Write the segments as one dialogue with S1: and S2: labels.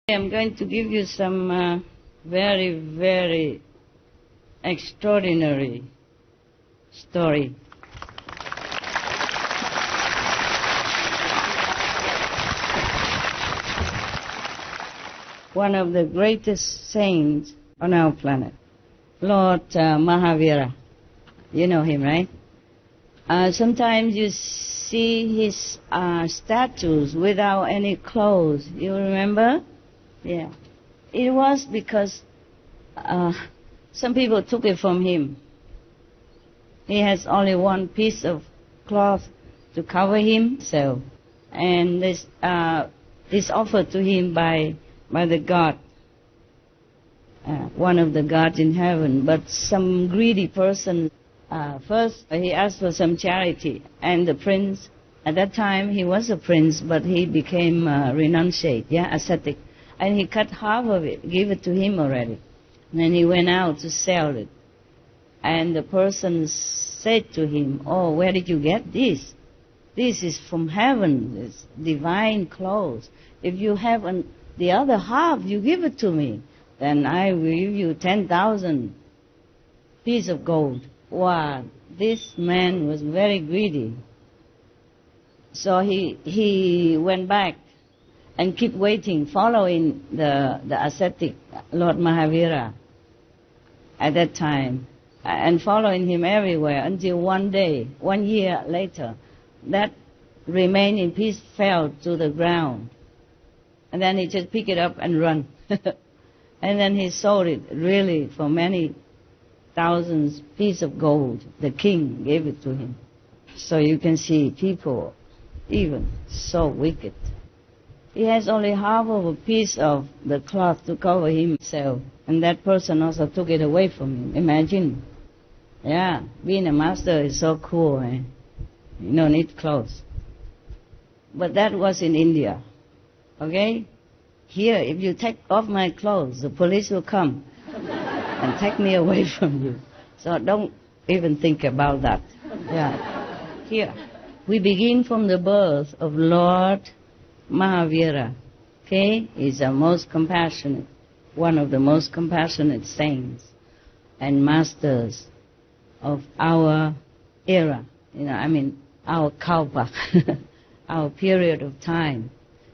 S1: I'm going to give you some very, very extraordinary story. One of the greatest saints on our planet, Lord Mahavira. You know him, right? Sometimes you see his statues without any clothes. You remember? Yeah. It was because some people took it from him. He has only one piece of cloth to cover himself, and this offered to him by the god, one of the gods in heaven. But some greedy person, first he asked for some charity, and the prince, at that time he was a prince, but he became renunciate, ascetic, and he cut half of it, gave it to him already. And then he went out to sell it, and the person said to him, "Oh, where did you get this? This is from heaven, it's divine clothes. If you have the other half, you give it to me, then I will give you 10,000 pieces of gold." Wow, this man was very greedy. So he went back and keep waiting, following the ascetic Lord Mahavira at that time, and following him everywhere until one day, 1 year later, that remaining piece fell to the ground. And then he just picked it up and run. And then he sold it really for many thousands pieces of gold. The king gave it to him. So you can see people even so wicked. He has only half of a piece of the cloth to cover himself, and that person also took it away from him. Imagine. Yeah, being a master is so cool, eh? You don't need clothes. But that was in India, okay? Here, if you take off my clothes, the police will come and take me away from you. So don't even think about that. Yeah. Here, we begin from the birth of Lord Mahavira, okay? He's the most compassionate, one of the most compassionate saints and masters of our era, our kalpa, our period of time.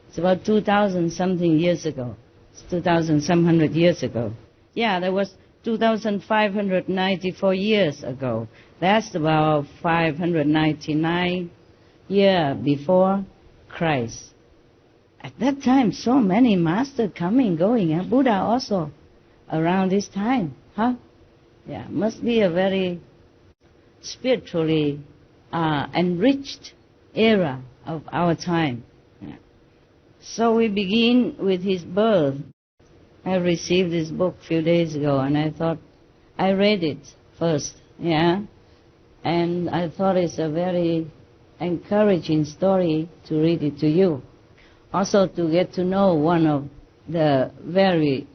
S1: It's about 2,000-something years ago. It's 2,000-some-hundred years ago. Yeah, there was 2,594 years ago. That's about 599 years before Christ. At that time, so many masters coming, going, and Buddha also around this time, huh? Yeah, must be a very spiritually enriched era of our time. Yeah. So we begin with his birth. I received this book a few days ago, and I thought, I read it first, and I thought it's a very encouraging story to read it to you. Also to get to know one of the very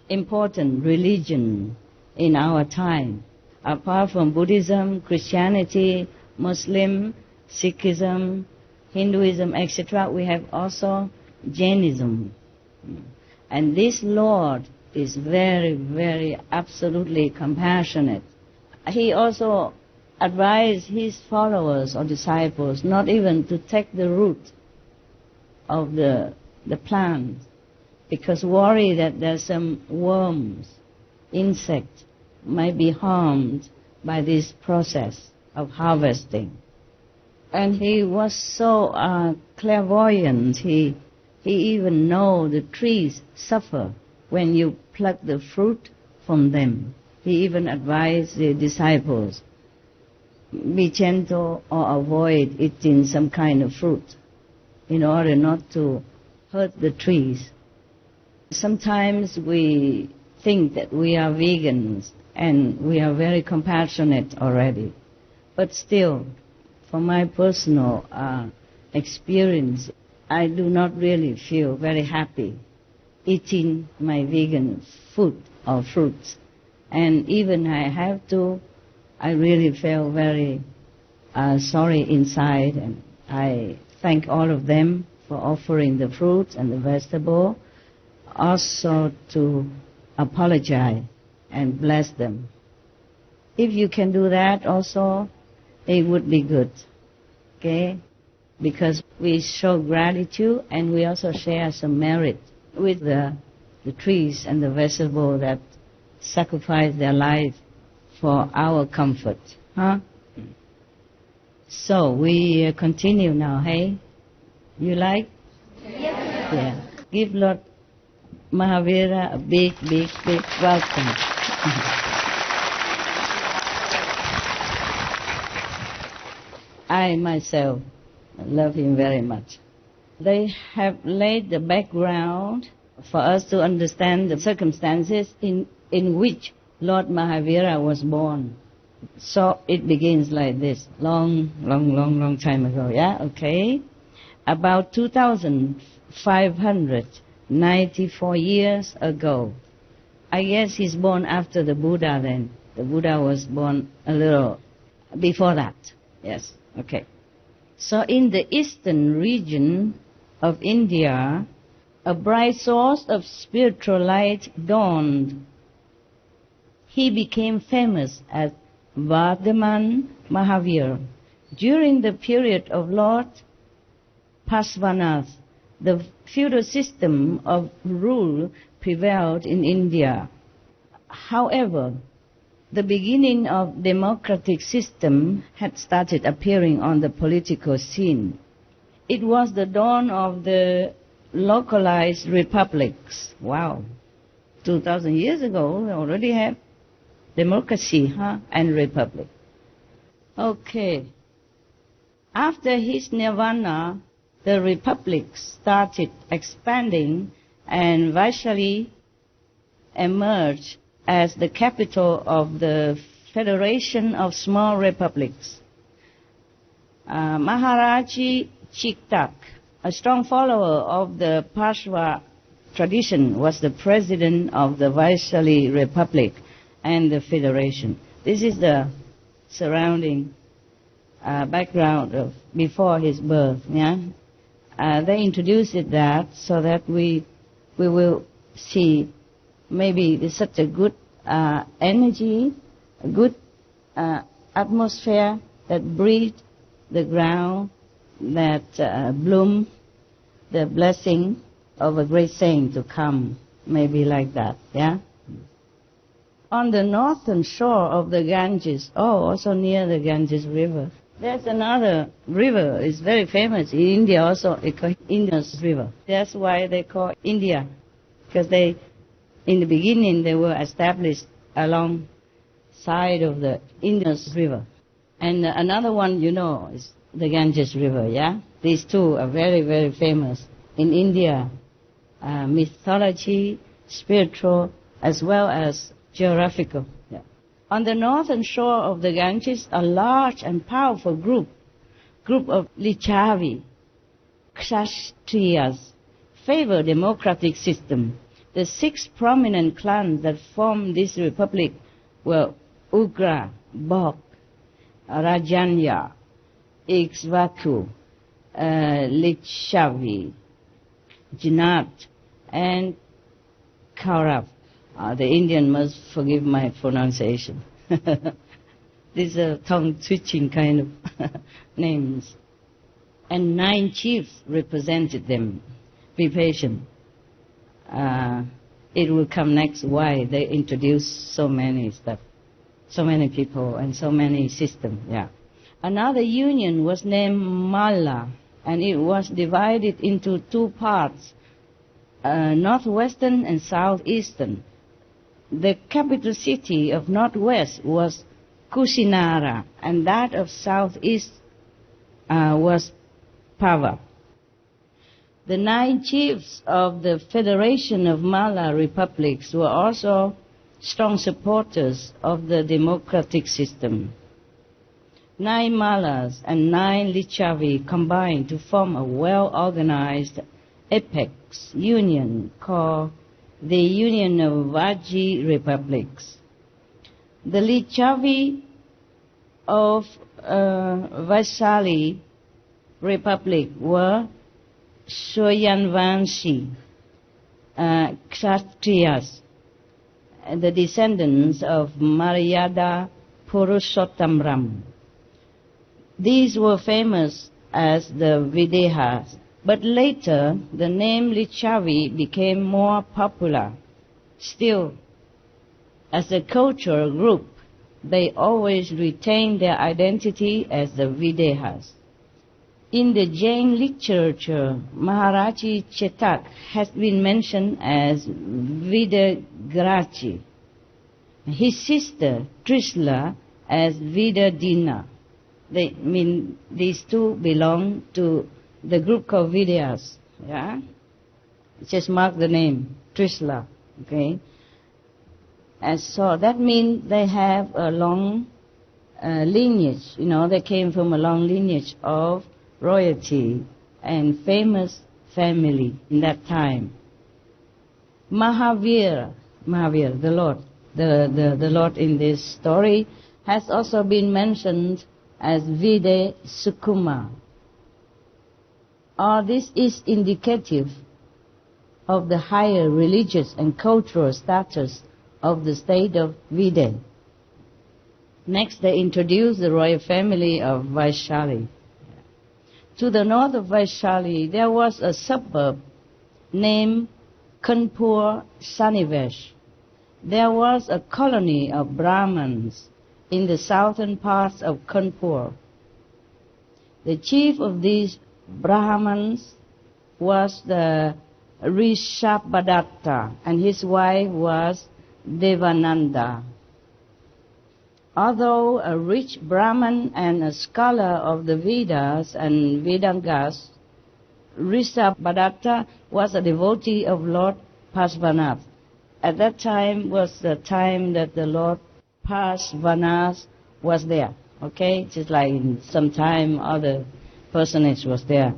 S1: important religion in our time. Apart from Buddhism, Christianity, Muslim, Sikhism, Hinduism, etc., we have also Jainism. And this Lord is very, very absolutely compassionate. He also advised his followers or disciples not even to take the root of the plant, because worry that there's some worms, insects, might be harmed by this process of harvesting. And he was so clairvoyant, he even know the trees suffer when you pluck the fruit from them. He even advised the disciples, be gentle or avoid eating some kind of fruit in order not to hurt the trees. Sometimes we think that we are vegans and we are very compassionate already. But still, from my personal experience, I do not really feel very happy eating my vegan food or fruits. And even I have to, I really feel very sorry inside, and I thank all of them for offering the fruits and the vegetable. also to apologize and bless them. If you can do that also, it would be good. Okay? Because we show gratitude and we also share some merit with the trees and the vegetable that sacrifice their life for our comfort. Huh? So we continue now, hey? You like? Yeah. Give Lord Mahavira a big, big, big welcome. I myself love him very much. They have laid the background for us to understand the circumstances in which Lord Mahavira was born. So it begins like this, long time ago, yeah? Okay. About 2,594 years ago. I guess he's born after the Buddha then. The Buddha was born a little before that. Yes, okay. So in the eastern region of India, a bright source of spiritual light dawned. He became famous as Vardhaman Mahavir. During the period of Lord Parshvanath, the feudal system of rule prevailed in India. However, the beginning of democratic system had started appearing on the political scene. It was the dawn of the localized republics. Wow. 2,000 years ago, we already have democracy, and republic. Okay. After his nirvana, the republics started expanding and Vaishali emerged as the capital of the Federation of Small Republics. Maharaji Chiktak, a strong follower of the Pashwa tradition, was the president of the Vaishali Republic and the Federation. This is the surrounding background of before his birth. Yeah, they introduced that so that we will see maybe there's such a good energy, a good atmosphere that breathed the ground, that bloom the blessing of a great saint to come, maybe like that. Yeah. On the northern shore of the Ganges, also near the Ganges River, there's another river. It's very famous in India also. It's called Indus River. That's why they call India, because in the beginning they were established alongside of the Indus River. And another one, is the Ganges River. Yeah, these two are very, very famous in India. Mythology, spiritual, as well as geographical. Yeah. On the northern shore of the Ganges, a large and powerful group of Lichavi, Kshatriyas, favor democratic system. The 6 prominent clans that formed this republic were Ugra, Bok, Rajanya, Ikshvaku, Lichavi, Jinat, and Kaurav. The Indian must forgive my pronunciation. These are tongue-twitching kind of names. And 9 chiefs represented them. Be patient. It will come next why they introduce so many stuff, so many people and so many systems. Yeah. Another union was named Malla, and it was divided into 2 parts, northwestern and southeastern. The capital city of northwest was Kusinara, and that of southeast was Pava. The 9 chiefs of the Federation of Malla Republics were also strong supporters of the democratic system. 9 Mallas and 9 Lichavi combined to form a well-organized apex union called the Union of Vaji Republics. The Lichavi of Vaishali Republic were Soyanvanshi, Kshatriyas, the descendants of Maryada Purushottamram. These were famous as the Videhas, but later the name Lichavi became more popular. Still, as a cultural group, they always retained their identity as the Videhas. In the Jain literature, Maharaji Chetak has been mentioned as Vidagrachi, his sister Trishala as Vidadina. These two belong to the group called Vidyas. Yeah? Just mark the name, Trishala. Okay? And so that means they have a long lineage. You know, they came from a long lineage of royalty and famous family in that time. Mahavir, the Lord, the Lord in this story, has also been mentioned as Vide Sukuma. All this is indicative of the higher religious and cultural status of the state of Vide. Next, they introduce the royal family of Vaishali. To the north of Vaishali, there was a suburb named Kanpur Sanivesh. There was a colony of Brahmins in the southern parts of Kanpur. The chief of these Brahmins was the Rishabhadatta, and his wife was Devananda. Although a rich Brahman and a scholar of the Vedas and Vedangas, Rishabhadatta was a devotee of Lord Parshvanath. At that time was the time that the Lord Parshvanath was there. Okay, just like in some time other personage was there,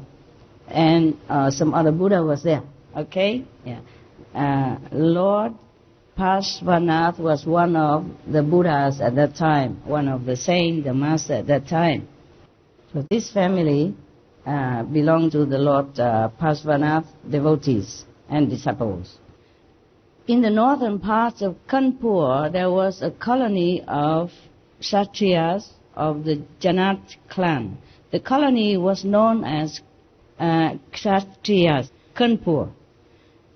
S1: and some other Buddha was there. Okay, yeah. Lord Parshvanath was one of the Buddhas at that time, one of the saints, the master at that time. So this family belonged to the Lord Parshvanath devotees and disciples. In the northern parts of Kanpur, there was a colony of Kshatriyas of the Janat clan. The colony was known as Kshatriyas, Kanpur.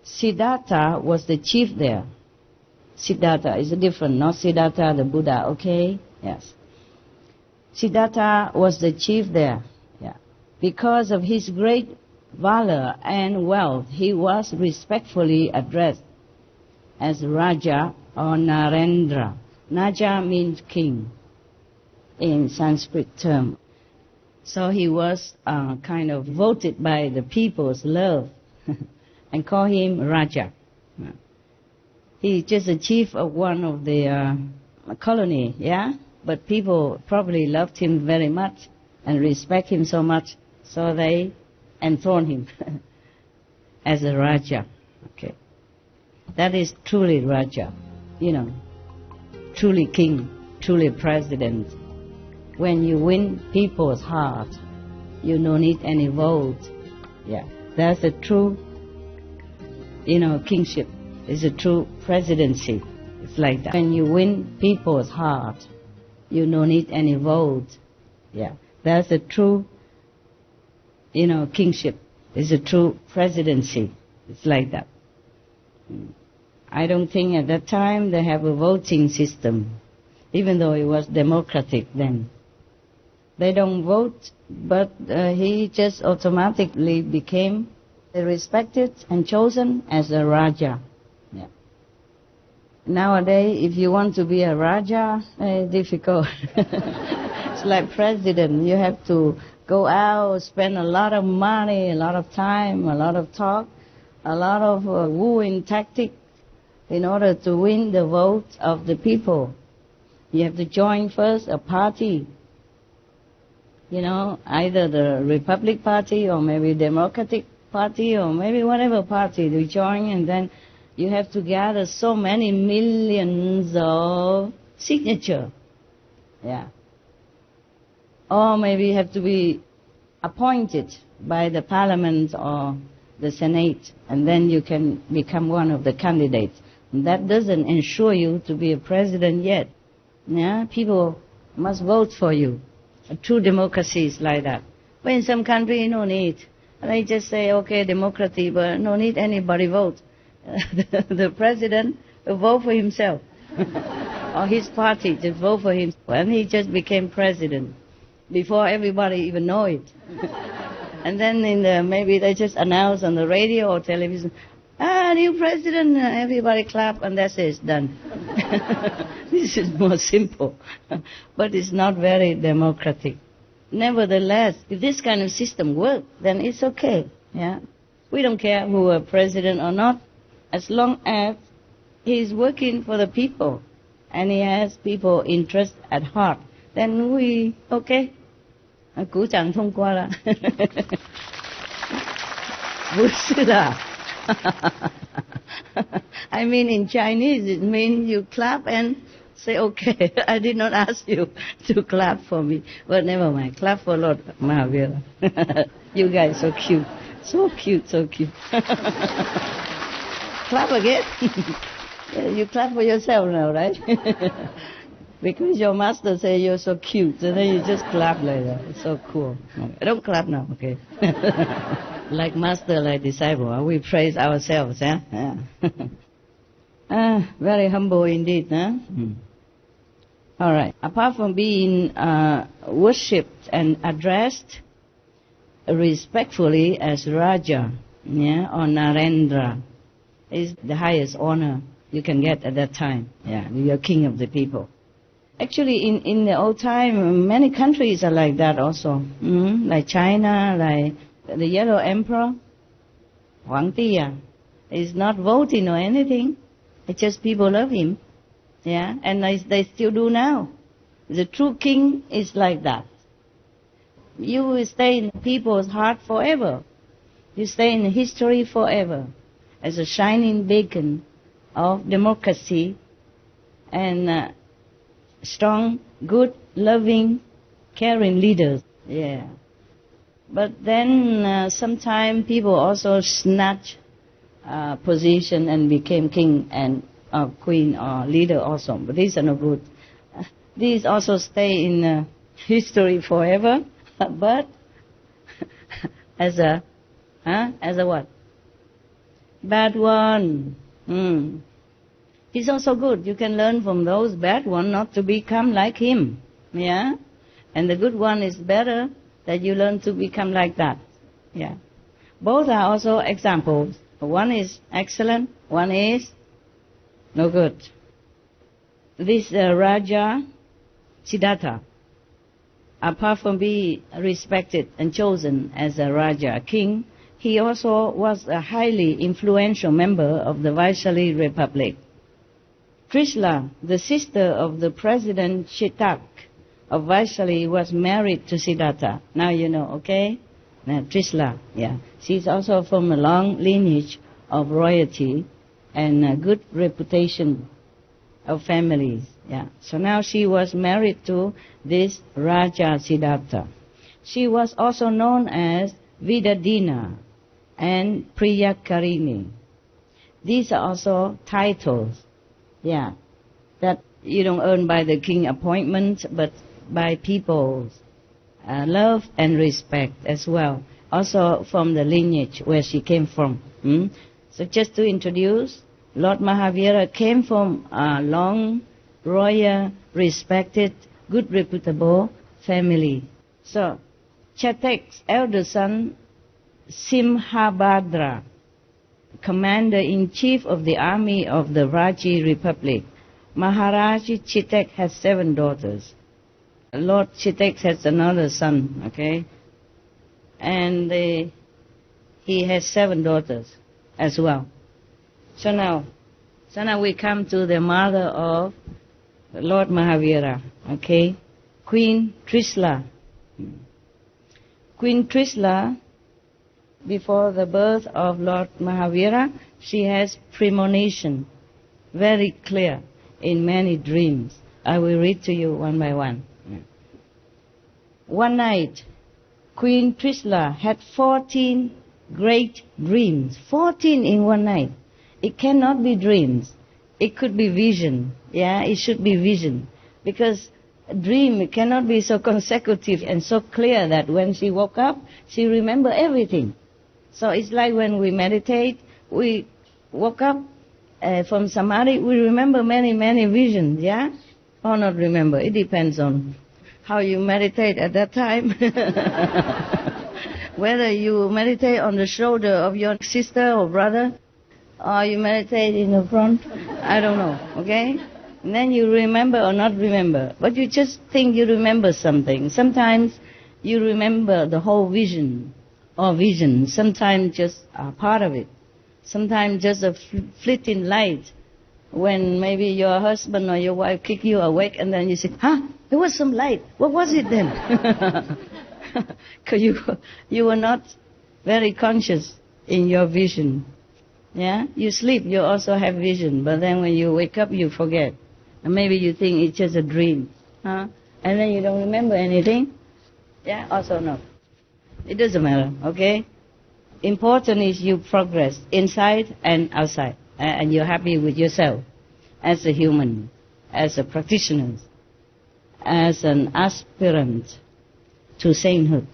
S1: Siddhartha was the chief there. Siddhartha is different, not Siddhartha the Buddha, okay? Yes. Siddhartha was the chief there. Yeah. Because of his great valor and wealth, he was respectfully addressed as Raja or Narendra. Naja means king in Sanskrit term. So he was kind of voted by the people's love and call him Raja. He's just a chief of one of the colony, yeah? But people probably loved him very much and respect him so much, so they enthroned him as a Raja. Okay. That is truly Raja, you know, truly king, truly president. When you win people's heart, you don't need any vote. Yeah, that's a true, you know, kingship. It's a true presidency. It's like that. When you win people's heart, you don't need any vote. Yeah, that's a true, you know, kingship. It's a true presidency. It's like that. I don't think at that time they have a voting system, even though it was democratic then. They don't vote, but he just automatically became respected and chosen as a Raja. Yeah. Nowadays, if you want to be a Raja, it's difficult. It's like president. You have to go out, spend a lot of money, a lot of time, a lot of talk, a lot of wooing tactic in order to win the vote of the people. You have to join first a party. You know, either the Republic Party or maybe Democratic Party or maybe whatever party you join, and then you have to gather so many millions of signatures. Yeah. Or maybe you have to be appointed by the parliament or the Senate, and then you can become one of the candidates. And that doesn't ensure you to be a president yet. Yeah? People must vote for you. A true democracy is like that. But in some countries, no need. They just say, okay, democracy, but no need anybody vote. The president will vote for himself. Or his party just vote for him. And he just became president before everybody even know it. And then maybe they just announce on the radio or television, new president, everybody clap, and that's it, it's done. This is more simple, but it's not very democratic. Nevertheless, if this kind of system works, then it's okay. Yeah, we don't care who is president or not, as long as he's working for the people and he has people interest at heart. Then we okay. Cú chẳng thông qua là. 不是的。I mean, in Chinese, it means you clap and say, okay, I did not ask you to clap for me. But never mind, clap for Lord Mahavira. You guys so cute. So cute, so cute. Clap again. You clap for yourself now, right? Because your master say you're so cute, and then you just clap like that. It's so cool. Okay. Don't clap now, okay? Like master, like disciple, we praise ourselves, eh? Yeah. Very humble indeed, huh? All right. Apart from being worshipped and addressed respectfully as Raja, yeah, or Narendra, is the highest honor you can get at that time. Yeah, you're king of the people. Actually, in the old time, many countries are like that also. Like China, like the Yellow Emperor, Huangdi, is not voting or anything. It's just people love him. Yeah, and they still do now. The true king is like that. You will stay in people's heart forever. You stay in history forever as a shining beacon of democracy and strong, good, loving, caring leaders. Yeah. But then sometimes people also snatch position and became king and queen or leader also. But these are no good. These also stay in history forever. But as a what? Bad one. He's also good. You can learn from those bad ones not to become like him. Yeah? And the good one is better that you learn to become like that. Yeah. Both are also examples. One is excellent, one is no good. This Raja Siddhartha, apart from being respected and chosen as a Raja, a king, he also was a highly influential member of the Vaishali Republic. Trishala, the sister of the President Chitak of Vaishali, was married to Siddhartha. Now you know, okay? Now, Trishala, yeah. She's also from a long lineage of royalty and a good reputation of families. Yeah. So now she was married to this Raja Siddhartha. She was also known as Vidadina and Priyakarini. These are also titles, yeah, that you don't earn by the king appointment, but by people's love and respect as well. Also from the lineage where she came from. So just to introduce, Lord Mahavira came from a long, royal, respected, good, reputable family. So, Chatek's elder son, Simhabhadra, commander-in-chief of the army of the Raji Republic. Maharaj Chitek has 7 daughters. Lord Chitek has another son, okay? And he has 7 daughters as well. So now we come to the mother of Lord Mahavira, okay? Queen Trishala. Queen Trishala, before the birth of Lord Mahavira, she has premonition, very clear, in many dreams. I will read to you one by one. One night, Queen Trishala had 14 great dreams. 14 in one night. It cannot be dreams. It could be vision. Yeah, it should be vision. Because a dream cannot be so consecutive and so clear that when she woke up, she remembered everything. So it's like when we meditate, we woke up from samadhi, we remember many, many visions, yeah? Or not remember. It depends on how you meditate at that time. Whether you meditate on the shoulder of your sister or brother, or you meditate in the front, I don't know, okay? And then you remember or not remember. But you just think you remember something. Sometimes you remember the whole vision or vision. Sometimes just a part of it. Sometimes just a fleeting light. When maybe your husband or your wife kick you awake and then you say, there was some light. What was it then? Because you were not very conscious in your vision. Yeah? You sleep, you also have vision. But then when you wake up, you forget. And maybe you think it's just a dream. And then you don't remember anything. Yeah? Also no. It doesn't matter, okay? Important is you progress inside and outside. And you're happy with yourself as a human, as a practitioner, as an aspirant to sainthood.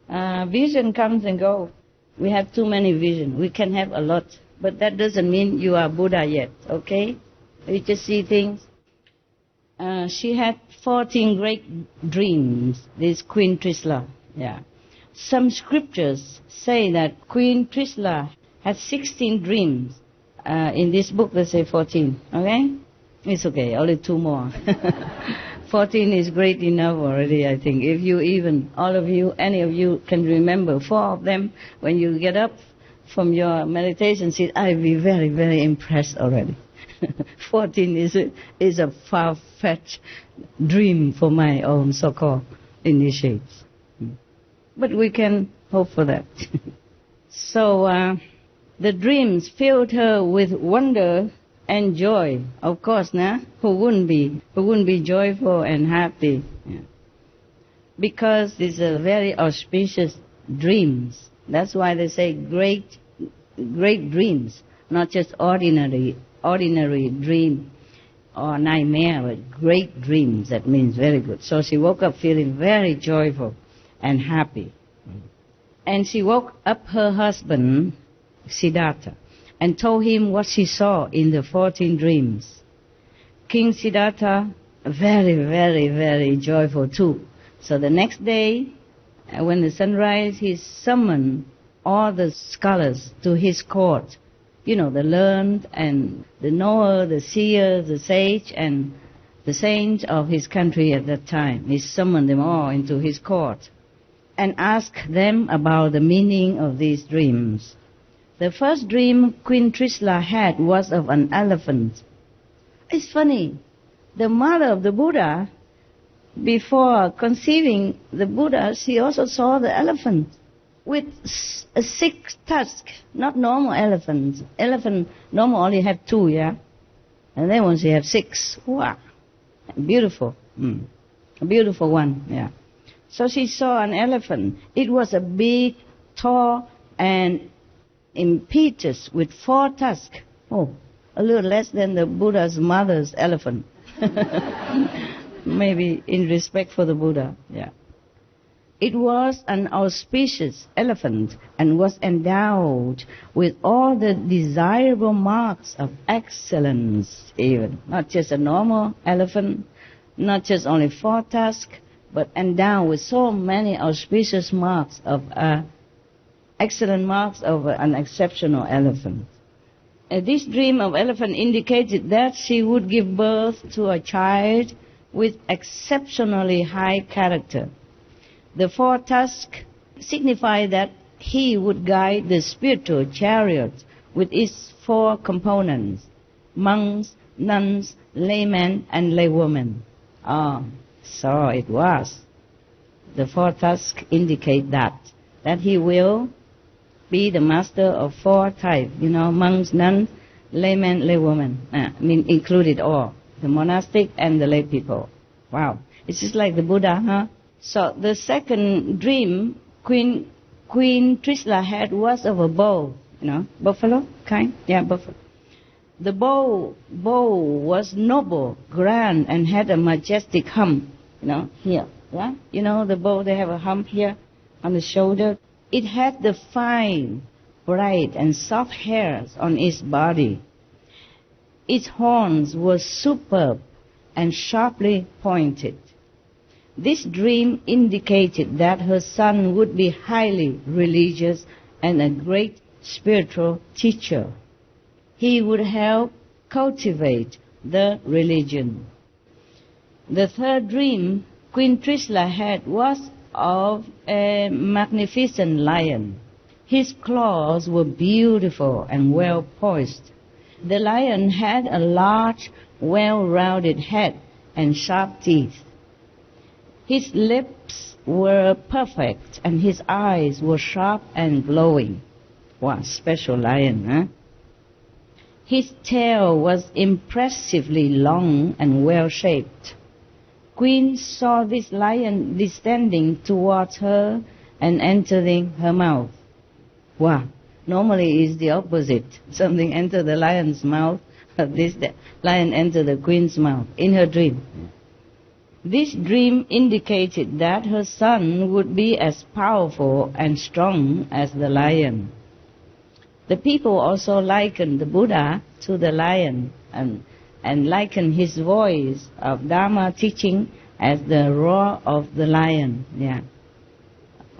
S1: Vision comes and goes. We have too many visions. We can have a lot, but that doesn't mean you are Buddha yet, okay? You just see things. She had 14 great dreams, this Queen Trishala. Yeah. Some scriptures say that Queen Trishala had 16 dreams. In this book they say 14, okay? It's okay, only 2 more. 14 is great enough already, I think. If you even, all of you, any of you can remember 4 of them, when you get up from your meditation seat, I'll be very, very impressed already. 14 is a far-fetched dream for my own so-called initiates. But we can hope for that. So, the dreams filled her with wonder and joy. Of course, nah? Who wouldn't be joyful and happy? Yeah. Because these are very auspicious dreams. That's why they say great dreams, not just ordinary dream or nightmare, but great dreams. That means very good. So she woke up feeling very joyful and happy. And she woke up her husband, Siddhartha, and told him what she saw in the 14 dreams. King Siddhartha, very, very, very joyful too. So the next day, when the sun rises, he summoned all the scholars to his court. You know, the learned and the knower, the seer, the sage, and the saints of his country at that time. He summoned them all into his court and asked them about the meaning of these dreams. The first dream Queen Trishala had was of an elephant. It's funny. The mother of the Buddha, before conceiving the Buddha, she also saw the elephant with a 6 tusks, not normal elephants. Elephant normal only have 2, yeah? And then when she have 6, wow, beautiful. A beautiful one, yeah. So she saw an elephant. It was a big, tall, and impetuous with 4 tusks. Oh, a little less than the Buddha's mother's elephant. Maybe in respect for the Buddha, yeah. It was an auspicious elephant and was endowed with all the desirable marks of excellence even. Not just a normal elephant, not just only 4 tusks, but endowed with so many auspicious marks of excellent marks of an exceptional elephant. This dream of elephant indicated that she would give birth to a child with exceptionally high character. The 4 tusks signify that he would guide the spiritual chariot with its 4 components: monks, nuns, laymen, and laywomen. So it was. The 4 tusks indicate that he will be the master of 4 types, monks, nuns, laymen, laywomen. Included all, the monastic and the lay people. Wow. It's just like the Buddha, huh? So the second dream Queen Queen Trishala head was of a bull, buffalo kind, buffalo. The bull was noble, grand, and had a majestic hump, here, yeah? The bull, they have a hump here on the shoulder. It had the fine, bright, and soft hairs on its body. Its horns were superb and sharply pointed. This dream indicated that her son would be highly religious and a great spiritual teacher. He would help cultivate the religion. The third dream Queen Trishala had was of a magnificent lion. His claws were beautiful and well poised. The lion had a large, well-rounded head and sharp teeth. His lips were perfect and his eyes were sharp and glowing. Wow, special lion, huh? His tail was impressively long and well-shaped. Queen saw this lion descending towards her and entering her mouth. Wow, normally it's the opposite. Something entered the lion's mouth, the lion entered the queen's mouth in her dream. This dream indicated that her son would be as powerful and strong as the lion. The people also likened the Buddha to the lion and likened his voice of Dharma teaching as the roar of the lion.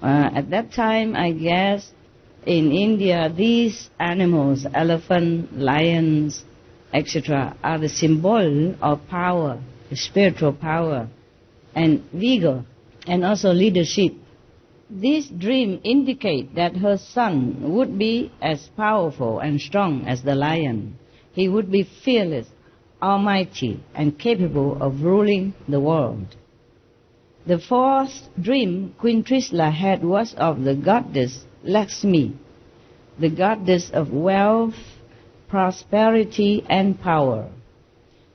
S1: At that time, I guess, in India, these animals, elephant, lions, etc., are the symbol of power, spiritual power, and vigor, and also leadership. This dream indicates that her son would be as powerful and strong as the lion. He would be fearless, almighty, and capable of ruling the world. The fourth dream Queen Trishala had was of the goddess Lakshmi, the goddess of wealth, prosperity, and power.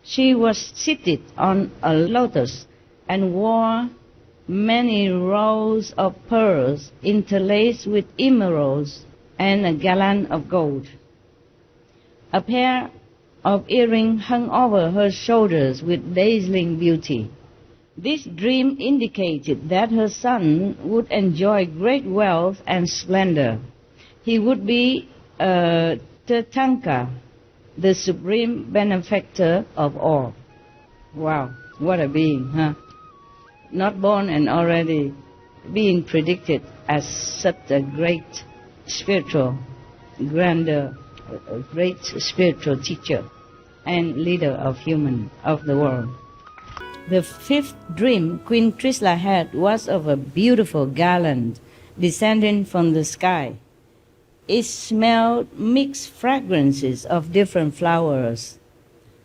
S1: She was seated on a lotus and wore many rows of pearls interlaced with emeralds and a garland of gold. A pair of earrings hung over her shoulders with dazzling beauty. This dream indicated that her son would enjoy great wealth and splendor. He would be Tirthankara, the supreme benefactor of all. Wow, what a being, huh? Not born and already being predicted as such a great spiritual grandeur, a great spiritual teacher and leader of the world. The fifth dream Queen Trishala had was of a beautiful garland descending from the sky. It smelled mixed fragrances of different flowers.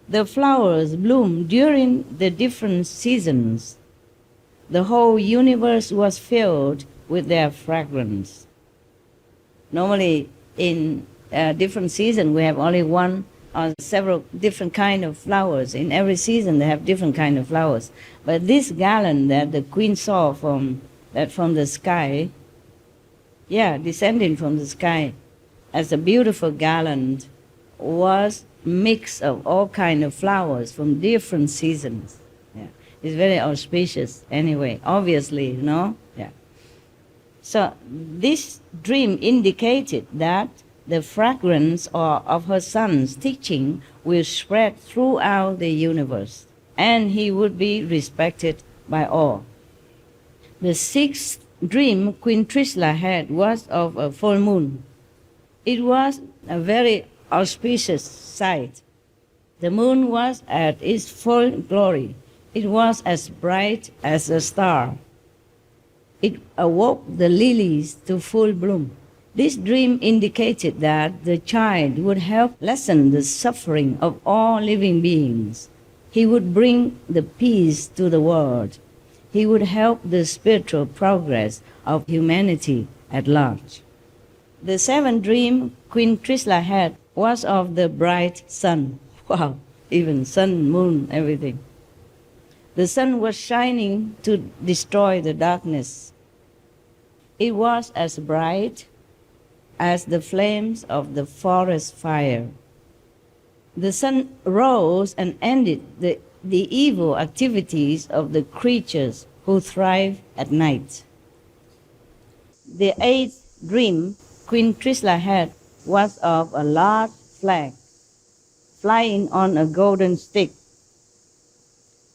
S1: The flowers bloomed during the different seasons. The whole universe was filled with their fragrance. Normally, in different seasons, we have only one or several different kind of flowers. In every season, they have different kind of flowers. But this garland that the queen saw from the sky, descending from the sky, as a beautiful garland, was mix of all kind of flowers from different seasons. It's very auspicious anyway, obviously, So this dream indicated that the fragrance of her son's teaching will spread throughout the universe, and he would be respected by all. The sixth dream Queen Trishala had was of a full moon. It was a very auspicious sight. The moon was at its full glory. It was as bright as a star. It awoke the lilies to full bloom. This dream indicated that the child would help lessen the suffering of all living beings. He would bring the peace to the world. He would help the spiritual progress of humanity at large. The seventh dream Queen Trishala had was of the bright sun. Wow, even sun, moon, everything. The sun was shining to destroy the darkness. It was as bright as the flames of the forest fire. The sun rose and ended the evil activities of the creatures who thrive at night. The eighth dream Queen Trishala had was of a large flag flying on a golden stick.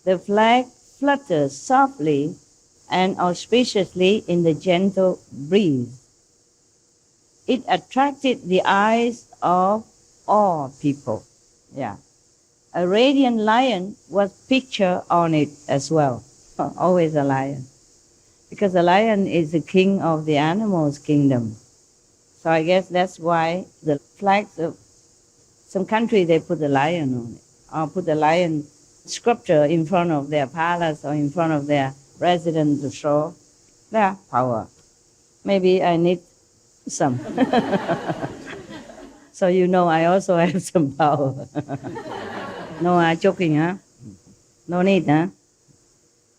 S1: The flag fluttered softly and auspiciously in the gentle breeze. It attracted the eyes of all people. Yeah. A radiant lion was pictured on it as well. Always a lion. Because the lion is the king of the animals' kingdom. So I guess that's why the flags of some country, they put a lion on it. Or put a lion sculpture in front of their palace or in front of their residence to show their power. Maybe I need some. So you know I also have some power. No, I'm joking, huh? No need, huh?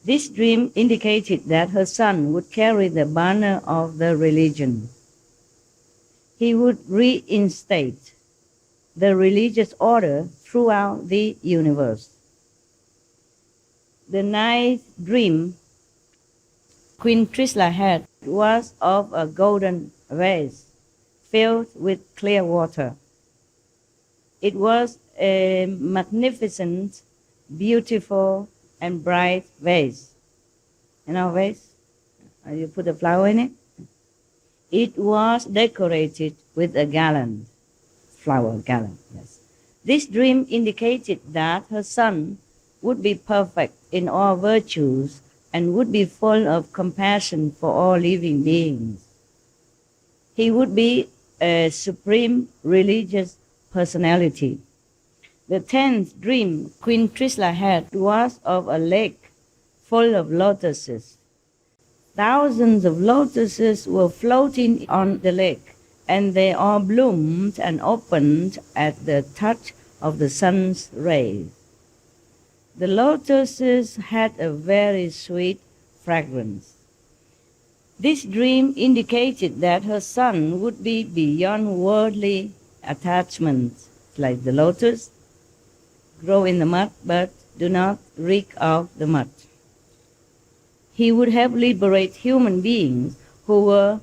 S1: This dream indicated that her son would carry the banner of the religion. He would reinstate the religious order throughout the universe. The ninth dream Queen Trishala had was of a golden vase filled with clear water. It was a magnificent, beautiful, and bright vase. You know vase? You put a flower in it? It was decorated with a garland, flower garland, yes. This dream indicated that her son would be perfect in all virtues and would be full of compassion for all living beings. He would be a supreme religious personality. The 10th dream Queen Trishala had was of a lake full of lotuses. Thousands of lotuses were floating on the lake, and they all bloomed and opened at the touch of the sun's rays. The lotuses had a very sweet fragrance. This dream indicated that her son would be beyond worldly attachments, like the lotus, grow in the mud, but do not reek of the mud. He would have liberated human beings who were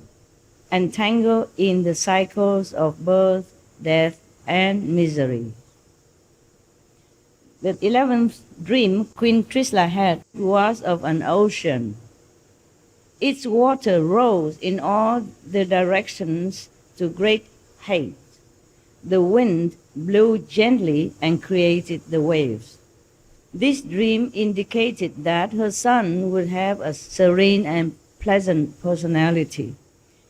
S1: entangled in the cycles of birth, death, and misery. The 11th dream Queen Trishala had was of an ocean. Its water rose in all the directions to great height. The wind blew gently and created the waves. This dream indicated that her son would have a serene and pleasant personality.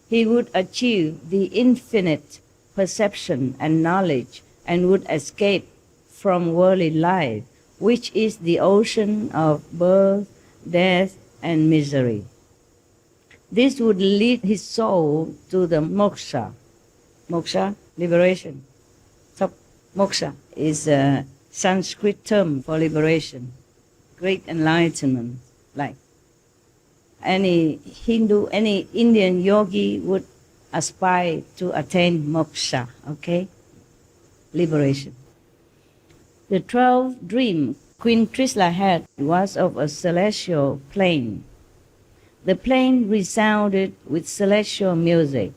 S1: He would achieve the infinite perception and knowledge and would escape from worldly life, which is the ocean of birth, death, and misery. This would lead his soul to the moksha. Moksha, liberation. So, moksha is a Sanskrit term for liberation, great enlightenment. Like any Hindu, any Indian yogi would aspire to attain moksha, okay? Liberation. The 12th dream Queen Trishala had was of a celestial plain. The plain resounded with celestial music.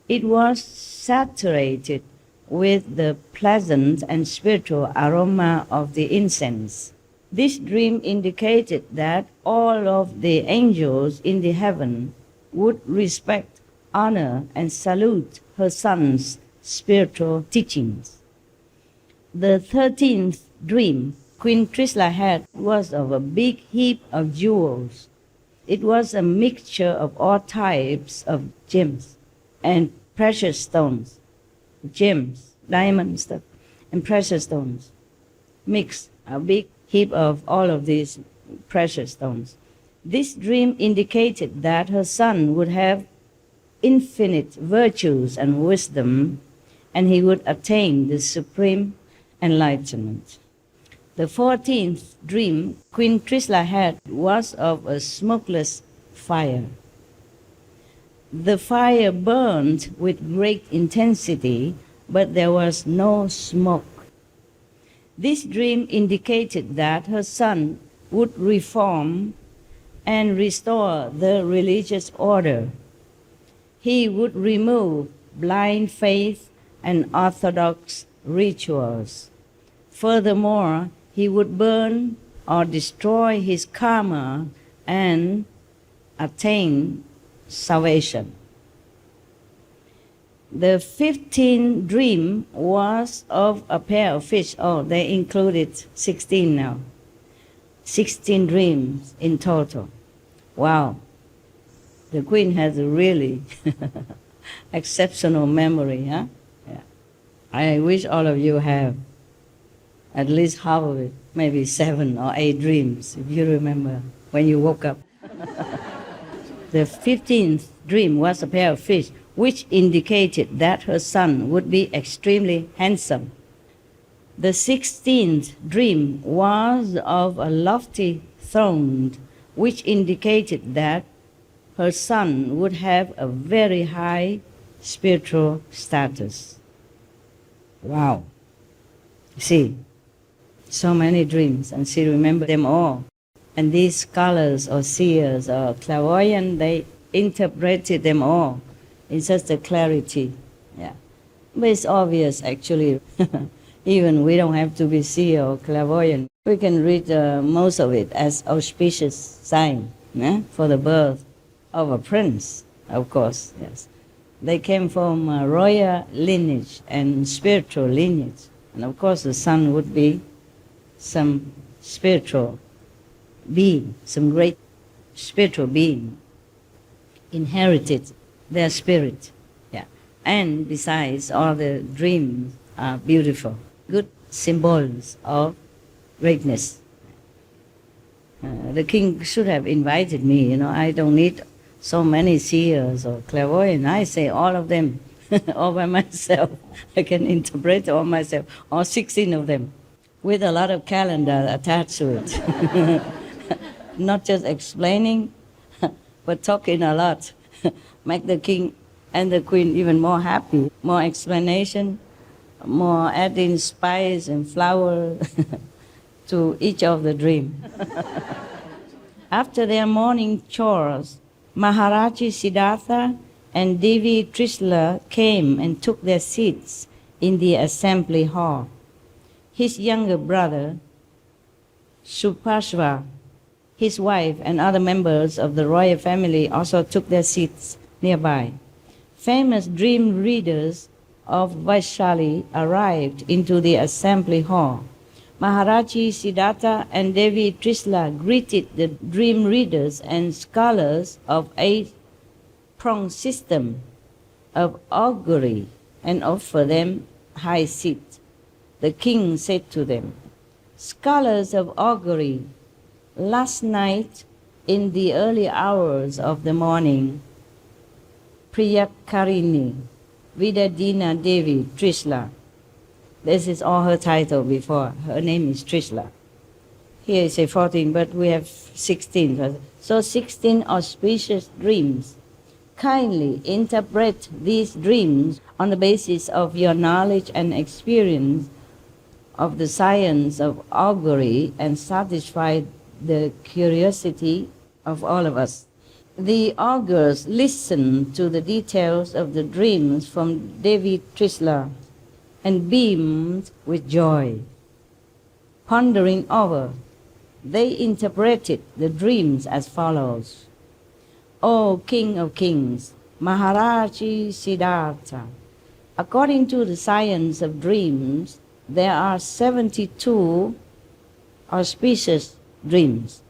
S1: It was saturated with the pleasant and spiritual aroma of the incense. This dream indicated that all of the angels in the heaven would respect, honor, and salute her son's spiritual teachings. The 13th dream Queen Trishala had was of a big heap of jewels. It was a mixture of all types of gems and precious stones, gems, diamond stuff, and precious stones. Mixed, a big heap of all of these precious stones. This dream indicated that her son would have infinite virtues and wisdom, and he would attain the supreme enlightenment. The 14th dream Queen Trishala had was of a smokeless fire. The fire burned with great intensity, but there was no smoke. This dream indicated that her son would reform and restore the religious order. He would remove blind faith and orthodox rituals. Furthermore, he would burn or destroy his karma and attain salvation. The 15th dream was of a pair of fish. Oh, they included 16 now. 16 dreams in total. Wow. The Queen has a really exceptional memory, huh? Yeah. I wish all of you have at least half of it, maybe 7 or 8 dreams, if you remember when you woke up. The 15th dream was a pair of fish, which indicated that her son would be extremely handsome. The 16th dream was of a lofty throne, which indicated that her son would have a very high spiritual status. Wow. See, so many dreams, and she remembered them all. And these scholars or seers or clairvoyants, they interpreted them all in such a clarity. Yeah. But it's obvious, actually. Even we don't have to be seer or clairvoyant. We can read most of it as auspicious sign for the birth of a prince, of course. Yes, they came from a royal lineage and spiritual lineage. And of course the son would be some spiritual being, some great spiritual being, inherited their spirit. Yeah. And besides, all the dreams are beautiful, good symbols of greatness. The king should have invited me, I don't need so many seers or clairvoyants. I say all of them, all by myself. I can interpret all myself, all 16 of them, with a lot of calendar attached to it. Not just explaining, but talking a lot. Make the king and the queen even more happy. More explanation, more adding spice and flour to each of the dream. After their morning chores, Maharaji Siddhartha and Devi Trishala came and took their seats in the assembly hall. His younger brother, Supashva, his wife, and other members of the royal family also took their seats nearby. Famous dream readers of Vaishali arrived into the assembly hall. Maharaji Siddhartha and Devi Trishala greeted the dream readers and scholars of 8-pronged system of augury and offered them high seat. The king said to them, "Scholars of augury, last night in the early hours of the morning, Priyakarini, Vidadina Devi Trishala," this is all her title before, her name is Trishala. Here is a 14, but we have 16. So 16 auspicious dreams. Kindly interpret these dreams on the basis of your knowledge and experience of the science of augury and satisfy the curiosity of all of us. The augurs listened to the details of the dreams from Devi Trishala and beamed with joy. Pondering over, they interpreted the dreams as follows. O King of Kings, Maharaji Siddhartha, according to the science of dreams, there are 72 auspicious dreams.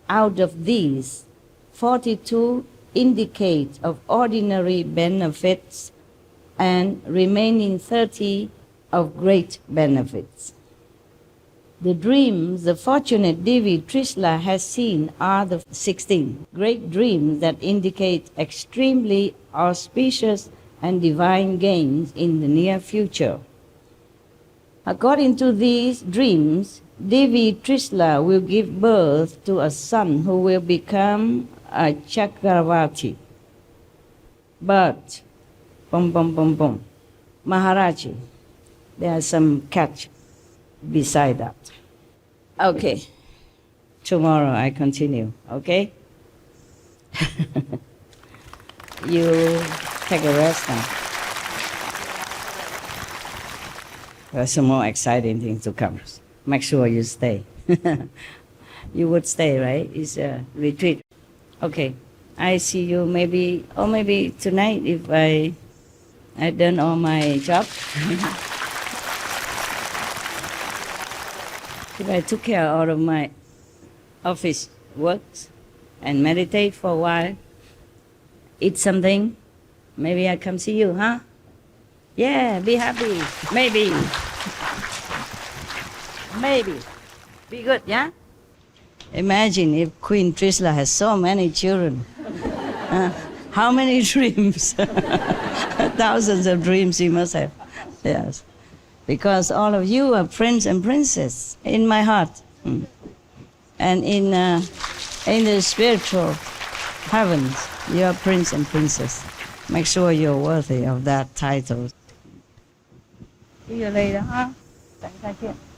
S1: Out of these, 42 indicate of ordinary benefits and remaining 30 of great benefits. The dreams the fortunate Devi Trishala has seen are the 16 great dreams that indicate extremely auspicious and divine gains in the near future. According to these dreams, Devi Trishala will give birth to a son who will become a Chakravarti. But, boom, boom, boom, boom. Maharaji, there are some catch beside that. Okay. Tomorrow I continue, okay? You take a rest now. There's some more exciting things to come. Make sure you stay. You would stay, right? It's a retreat. Okay. I see you maybe tonight if I've done all my job. If I took care of all of my office works and meditate for a while, eat something, maybe I come see you, huh? Yeah, be happy. Maybe. Maybe. Be good, yeah? Imagine if Queen Trishala has so many children. How many dreams? Thousands of dreams she must have. Yes. Because all of you are prince and princess in my heart. And in the spiritual heavens, you are prince and princess. Make sure you're worthy of that title. See you later, huh? Tặng, THIêng.